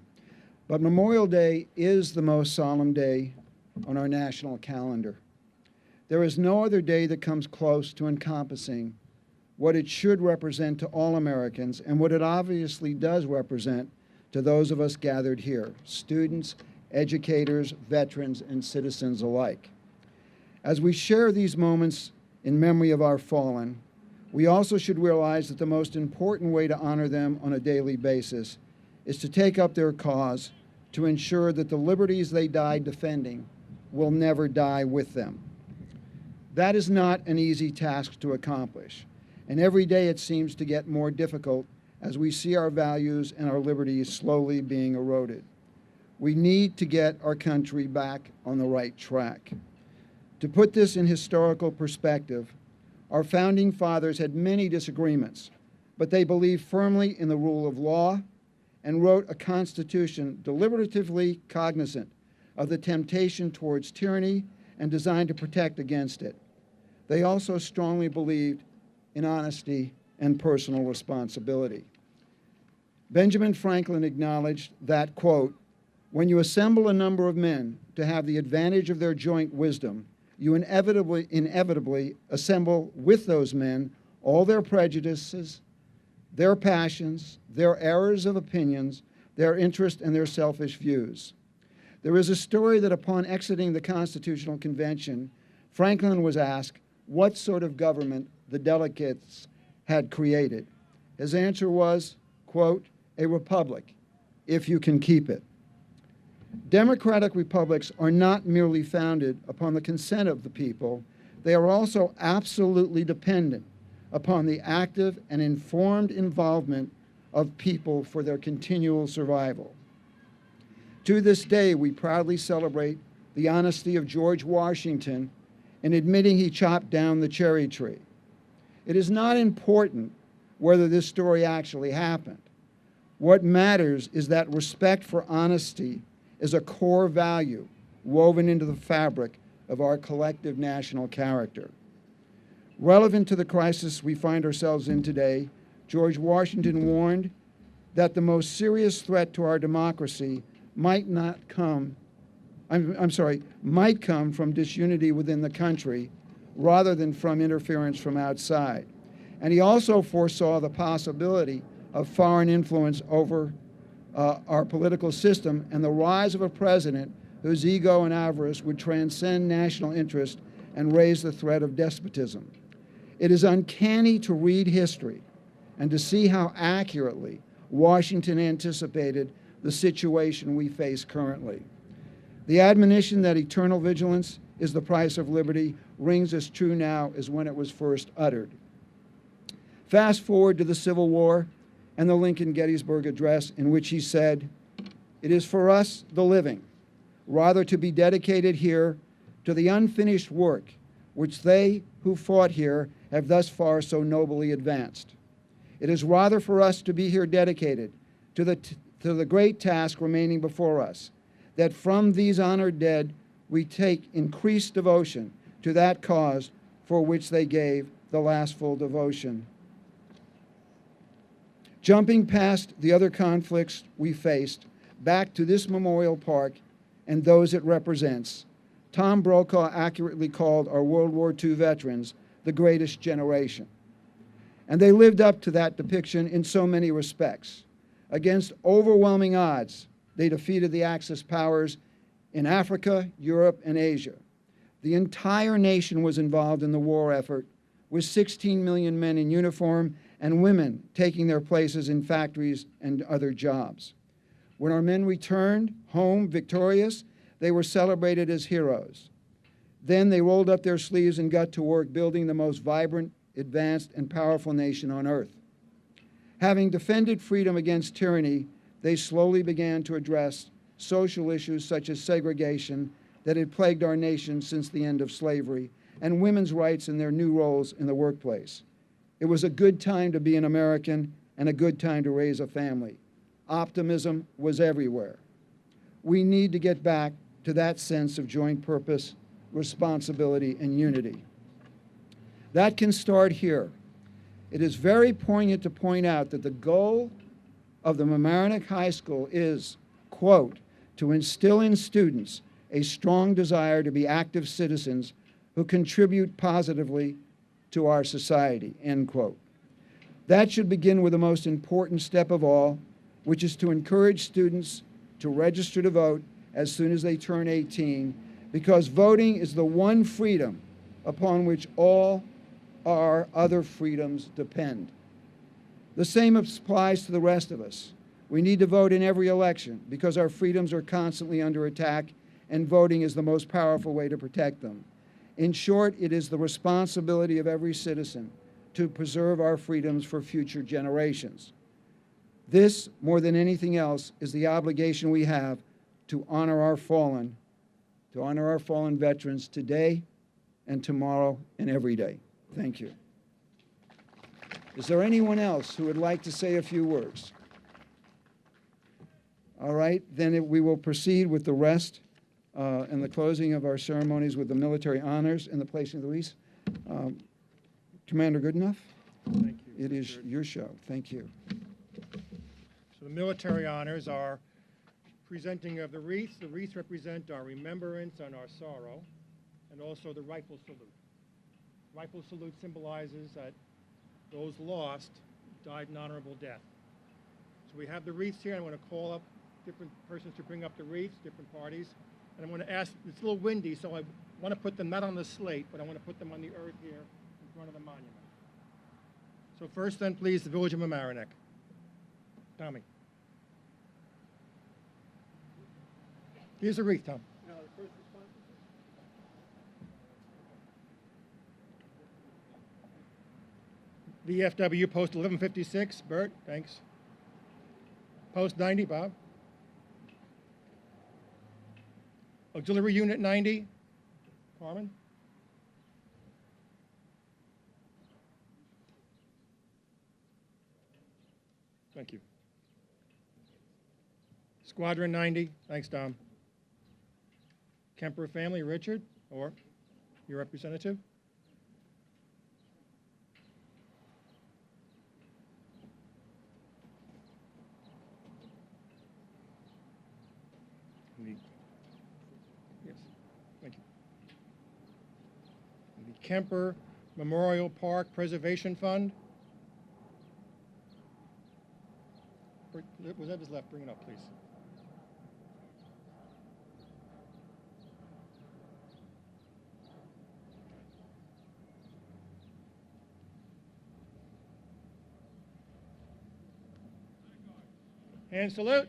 But Memorial Day is the most solemn day on our national calendar. There is no other day that comes close to encompassing what it should represent to all Americans and what it obviously does represent to those of us gathered here, students, educators, veterans, and citizens alike. As we share these moments in memory of our fallen, we also should realize that the most important way to honor them on a daily basis is to take up their cause to ensure that the liberties they died defending will never die with them. That is not an easy task to accomplish, and every day it seems to get more difficult as we see our values and our liberties slowly being eroded. We need to get our country back on the right track. To put this in historical perspective, our founding fathers had many disagreements, but they believed firmly in the rule of law and wrote a constitution deliberatively cognizant of the temptation towards tyranny and designed to protect against it. They also strongly believed in honesty and personal responsibility. Benjamin Franklin acknowledged that, quote, "When you assemble a number of men to have the advantage of their joint wisdom, you inevitably assemble with those men all their prejudices, their passions, their errors of opinions, their interest, and their selfish views." There is a story that upon exiting the Constitutional Convention, Franklin was asked what sort of government the delegates had created. His answer was, quote, "A republic, if you can keep it." Democratic republics are not merely founded upon the consent of the people, they are also absolutely dependent upon the active and informed involvement of people for their continual survival. To this day, we proudly celebrate the honesty of George Washington in admitting he chopped down the cherry tree. It is not important whether this story actually happened. What matters is that respect for honesty is a core value woven into the fabric of our collective national character. Relevant to the crisis we find ourselves in today, George Washington warned that the most serious threat to our democracy might come from disunity within the country rather than from interference from outside. And he also foresaw the possibility of foreign influence over our political system and the rise of a president whose ego and avarice would transcend national interest and raise the threat of despotism. It is uncanny to read history and to see how accurately Washington anticipated the situation we face currently. The admonition that eternal vigilance is the price of liberty rings as true now as when it was first uttered. Fast forward to the Civil War and the Lincoln Gettysburg Address, in which he said, "It is for us, the living, rather to be dedicated here to the unfinished work which they who fought here have thus far so nobly advanced. It is rather for us to be here dedicated to the great task remaining before us, that from these honored dead we take increased devotion to that cause for which they gave the last full devotion." Jumping past the other conflicts we faced, back to this memorial park and those it represents, Tom Brokaw accurately called our World War II veterans the greatest generation. And they lived up to that depiction in so many respects. Against overwhelming odds, they defeated the Axis powers in Africa, Europe, and Asia. The entire nation was involved in the war effort, with 16 million men in uniform and women taking their places in factories and other jobs. When our men returned home victorious, they were celebrated as heroes. Then they rolled up their sleeves and got to work building the most vibrant, advanced, and powerful nation on earth. Having defended freedom against tyranny, they slowly began to address social issues such as segregation that had plagued our nation since the end of slavery, and women's rights in their new roles in the workplace. It was a good time to be an American and a good time to raise a family. Optimism was everywhere. We need to get back to that sense of joint purpose, responsibility, and unity. That can start here. It is very poignant to point out that the goal of the Mamaroneck High School is, quote, to instill in students a strong desire to be active citizens who contribute positively to our society, end quote. That should begin with the most important step of all, which is to encourage students to register to vote as soon as they turn 18, because voting is the one freedom upon which all our other freedoms depend. The same applies to the rest of us. We need to vote in every election because our freedoms are constantly under attack, and voting is the most powerful way to protect them. In short, it is the responsibility of every citizen to preserve our freedoms for future generations. This, more than anything else, is the obligation we have to honor our fallen veterans today and tomorrow and every day. Thank you. Is there anyone else who would like to say a few words? All right, then we will proceed with the rest and the closing of our ceremonies with the military honors and the placing of the wreaths. Commander Goodenough? Thank you. It is your show. Thank you. So the military honors are presenting of the wreaths. The wreaths represent our remembrance and our sorrow, and also the rifle salute. Rifle salute symbolizes that those lost died an honorable death. So we have the wreaths here. I want to call up different persons to bring up the wreaths, different parties. And I'm going to ask, it's a little windy, so I want to put them not on the slate, but I want to put them on the earth here in front of the monument. So first then, please, the Village of Mamaroneck. Tommy. Here's a wreath, Tom. VFW Post 1156, Burt, thanks. Post 90, Bob. Auxiliary Unit 90, Carmen. Thank you. Squadron 90, thanks, Dom. Kemper family, Richard, or your representative. Yes, thank you. The Kemper Memorial Park Preservation Fund. Whatever's left, bring it up, please. Hand salute.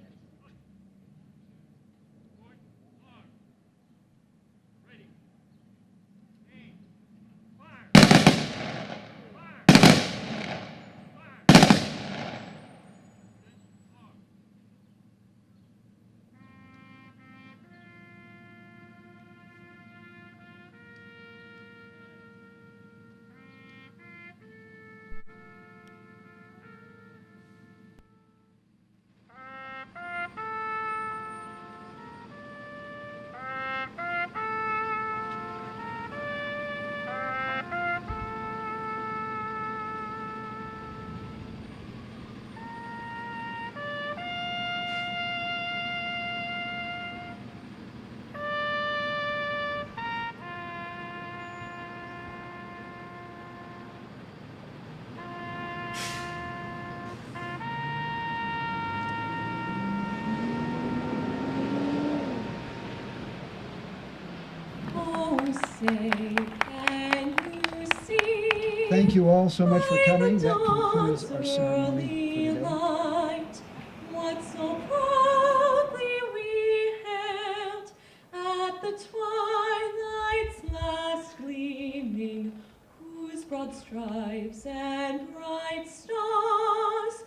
Thank you all so much for coming. That concludes our ceremony for today. What so proudly we hailed at the twilight's last gleaming, whose broad stripes and bright stars